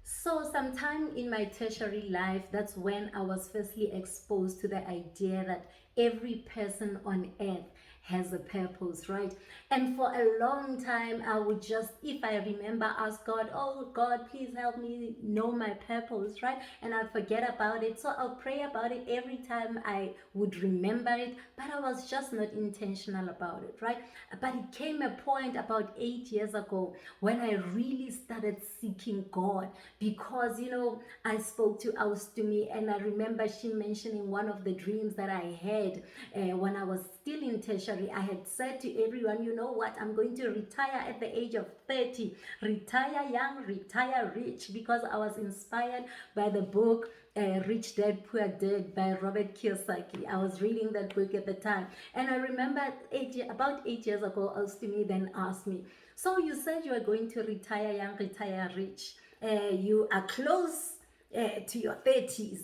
So, sometime in my tertiary life, that's when I was firstly exposed to the idea that every person on earth has a purpose, right? And for a long time, I would just, if I remember, ask God, oh God, please help me know my purpose, right? And I'd forget about it. So I'll pray about it every time I would remember it, but I was just not intentional about it, right? But it came a point about 8 years ago when I really started seeking God because, I spoke to Austumi, and I remember she mentioning one of the dreams that I had when I was still in tertiary. I had said to everyone, you know what, I'm going to retire at the age of 30, retire young, retire rich, because I was inspired by the book Rich Dad Poor Dad by Robert Kiyosaki. I was reading that book at the time, and I remember about 8 years ago, Austumi then asked me, so you said you are going to retire young, retire rich. You are close to your 30s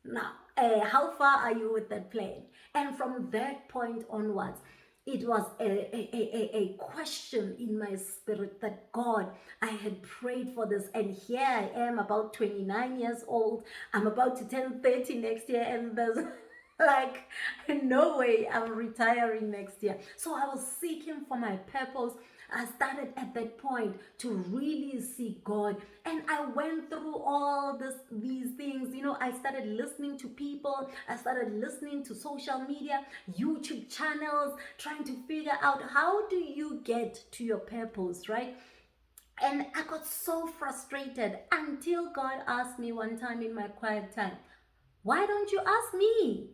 now. How far are you with that plan? And from that point onwards, it was a question in my spirit that God, I had prayed for this, and here I am, about 29 years old. I'm about to turn 30 next year, and there's like no way I'm retiring next year. So I was seeking for my purpose. I started at that point to really seek God, and I went through all these things. I started listening to people, I started listening to social media, YouTube channels, trying to figure out how do you get to your purpose, right? And I got so frustrated until God asked me one time in my quiet time, why don't you ask me?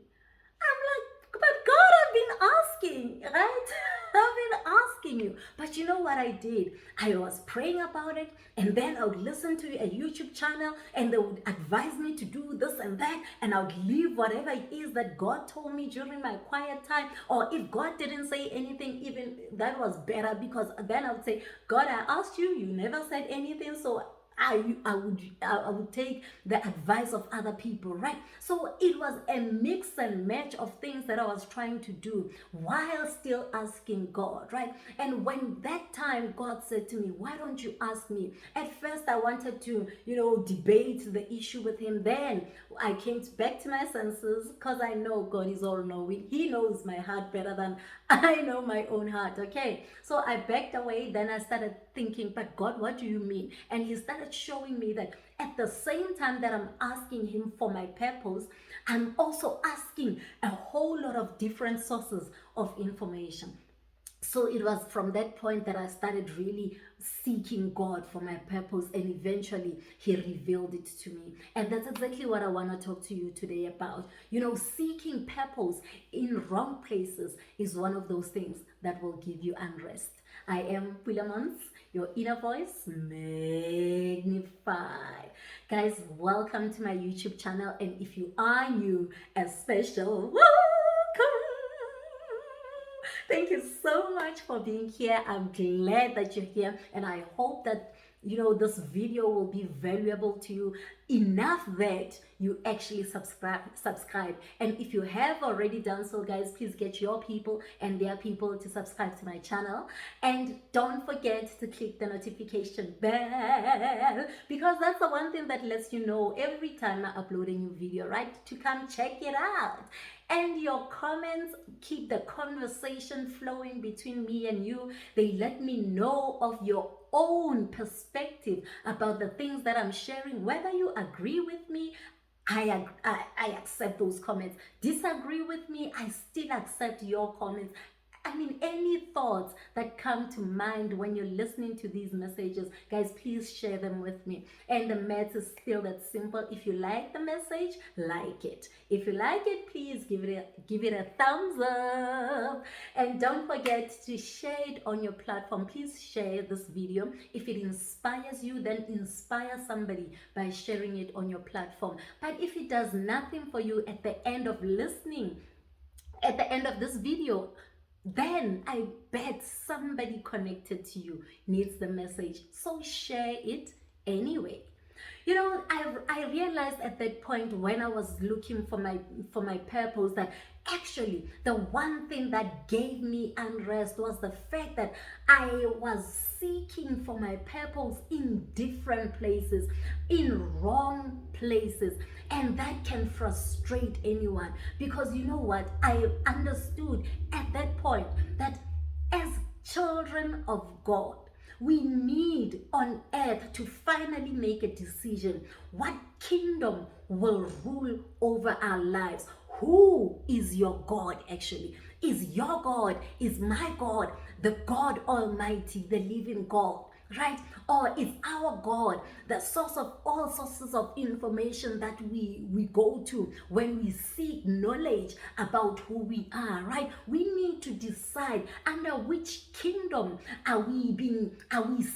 I'm like, but God, I've been asking, right? I've been asking you. But you know what I did? I was praying about it, and then I would listen to a YouTube channel, and they would advise me to do this and that, and I would leave whatever it is that God told me during my quiet time. Or if God didn't say anything, even that was better, because then I would say, God, I asked you, you never said anything, so I would take the advice of other people, right? So it was a mix and match of things that I was trying to do while still asking God, right? And when that time God said to me, why don't you ask me? At first I wanted to, debate the issue with him. Then I came back to my senses, because I know God is all knowing. He knows my heart better than I know my own heart, okay? So I backed away. Then I started thinking, but God, what do you mean? And he started showing me that at the same time that I'm asking him for my purpose, I'm also asking a whole lot of different sources of information. So it was from that point that I started really seeking God for my purpose, and eventually he revealed it to me. And that's exactly what I want to talk to you today about. Seeking purpose in wrong places is one of those things that will give you unrest. I am Pulaa Montz, your inner voice magnified. Guys, welcome to my YouTube channel, and if you are new, a special welcome. Thank you so much for being here. I'm glad that you're here, and I hope that this video will be valuable to you enough that you actually subscribe. And if you have already done so, guys, please get your people and their people to subscribe to my channel, and don't forget to click the notification bell, because that's the one thing that lets you know every time I upload a new video, right? To come check it out. And your comments keep the conversation flowing between me and you. They let me know of your own perspective about the things that I'm sharing. Whether you agree with me, I accept those comments. Disagree with me, I still accept your comments. I mean, any thoughts that come to mind when you're listening to these messages, guys, please share them with me. And the math is still that simple. If you like the message, like it. If you like it, please give it a thumbs up. And don't forget to share it on your platform. Please share this video. If it inspires you, then inspire somebody by sharing it on your platform. But if it does nothing for you at the end of listening, at the end of this video, then I bet somebody connected to you needs the message. So share it anyway. I realized at that point when I was looking for my purpose that actually the one thing that gave me unrest was the fact that I was seeking for my purpose in different places, in wrong places, and that can frustrate anyone, because you know what, I understood at that point that as children of God, we need on earth to finally make a decision. What kingdom will rule over our lives? Who is your God actually? Is your God, is my God, the God Almighty, the living God, right? Or is our God the source of all sources of information that we go to when we seek knowledge about who we are, right? We need to decide under which kingdom are we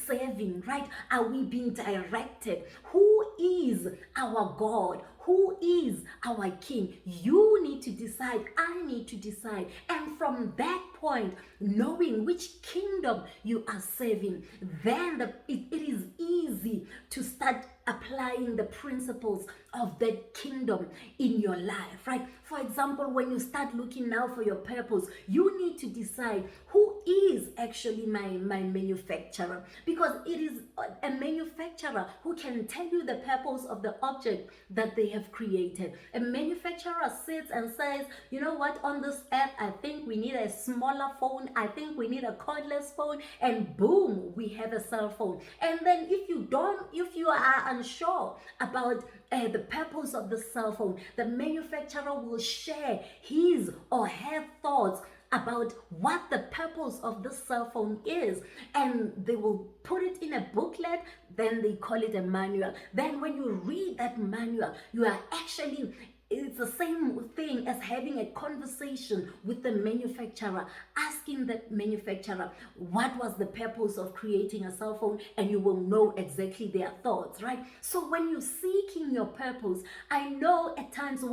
serving, right? Are we being directed? Who is our God? Who is our King? You need to decide. I need to decide. And from that point, knowing which kingdom you are serving, then it is easy to start applying the principles of that kingdom in your life, right? For example, when you start looking now for your purpose, you need to decide who is actually my manufacturer, because it is a manufacturer who can tell you the purpose of the object that they have created. A manufacturer sits and says, you know what, on this earth, I think we need a smaller phone, I think we need a cordless phone, and boom, we have a cell phone. And then if you are unsure about the purpose of the cell phone, the manufacturer will share his or her thoughts about what the purpose of the cell phone is, and they will put it in a booklet, then they call it a manual. Then when you read that manual, you are actually, it's the same thing as having a conversation with the manufacturer, asking the manufacturer what was the purpose of creating a cell phone, and you will know exactly their thoughts, right? So when you're seeking your purpose, I know at times,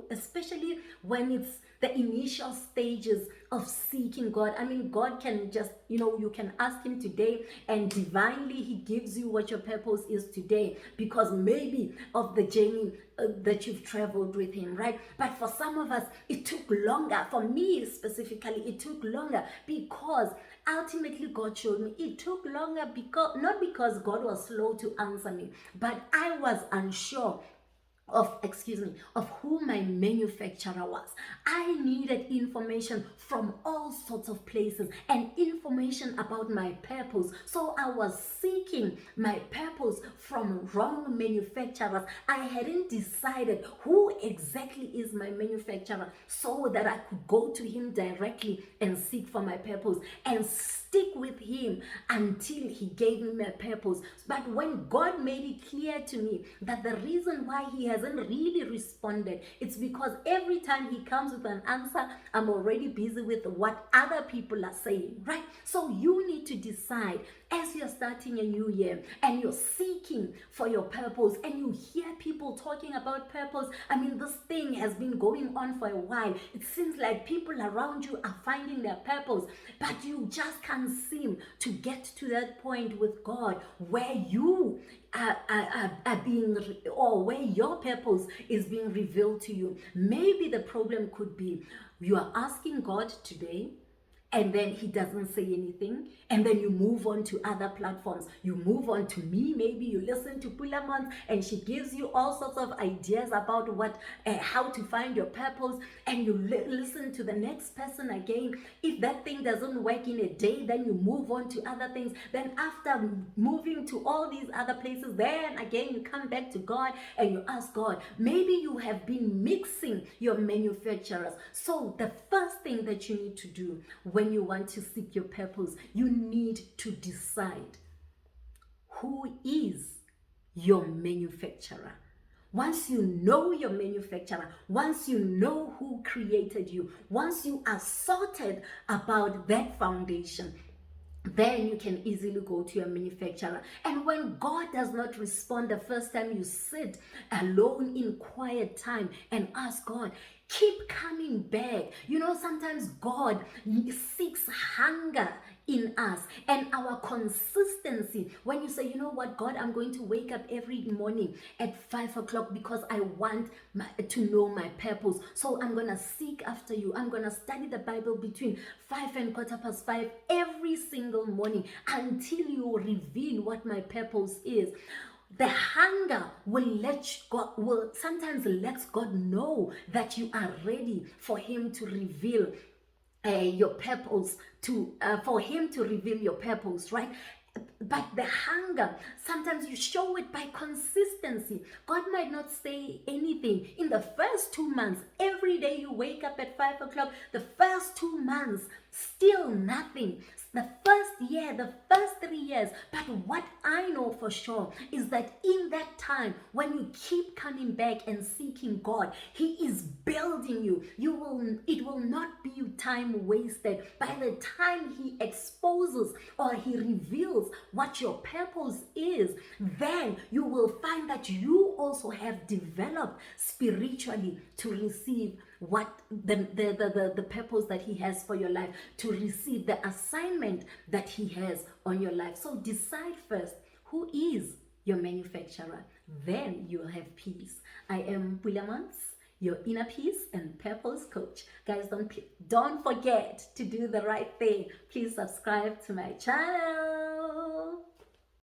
especially when it's the initial stages of seeking God, I mean, God can just, you can ask him today and divinely he gives you what your purpose is today, because maybe of the journey that you've traveled with him, right? But for some of us, it took longer. For me specifically, it took longer because ultimately God showed me it took longer, because not because God was slow to answer me, but I was unsure of who my manufacturer was. I needed information from all sorts of places and information about my purpose. So I was seeking my purpose from wrong manufacturers. I hadn't decided who exactly is my manufacturer so that I could go to him directly and seek for my purpose and stick with him until he gave me my purpose. But when God made it clear to me that the reason why he hasn't really responded, it's because every time he comes with an answer, I'm already busy with what other people are saying, right? So you need to decide as you're starting a new year and you're seeking for your purpose and you hear people talking about purpose. I mean, this thing has been going on for a while. It seems like people around you are finding their purpose, but you just can't seem to get to that point with God where you are being, or where your purpose is being revealed to you. Maybe the problem could be you are asking God today, and then he doesn't say anything, and then you move on to other platforms. You move on to me, maybe you listen to Pulaa Montz and she gives you all sorts of ideas about how to find your purpose, and you listen to the next person again. If that thing doesn't work in a day, then you move on to other things. Then after moving to all these other places, then again you come back to God and you ask God. Maybe you have been mixing your manufacturers. So the first thing that you need to do when you want to seek your purpose, you need to decide who is your manufacturer. Once you know your manufacturer, once you know who created you, once you are sorted about that foundation, then you can easily go to your manufacturer. And when God does not respond the first time, you sit alone in quiet time and ask God, keep coming back. Sometimes God seeks hunger in us, and our consistency. When you say, you know what, God, I'm going to wake up every morning at 5 o'clock because I want to know my purpose. So I'm going to seek after you. I'm going to study the Bible between 5 and 5:15 every single morning until you reveal what my purpose is. The hunger will sometimes let God know that you are ready for him to reveal your purpose, for him to reveal your purpose, right? But the hunger, sometimes you show it by consistency. God might not say anything in the first 2 months. Every day you wake up at 5 o'clock, the first 2 months, still nothing. The first year, the first 3 years. But what I know for sure is that in that time, when you keep coming back and seeking God, he is building you. It will not be time wasted. By the time he exposes or he reveals what your purpose is, then you will find that you also have developed spiritually to receive what the purpose that he has for your life, to receive the assignment that he has on your life. So decide first, who is your manufacturer? Then you'll have peace. I am Pulaa Montz, your inner peace and purpose coach. Guys, don't forget to do the right thing. Please subscribe to my channel.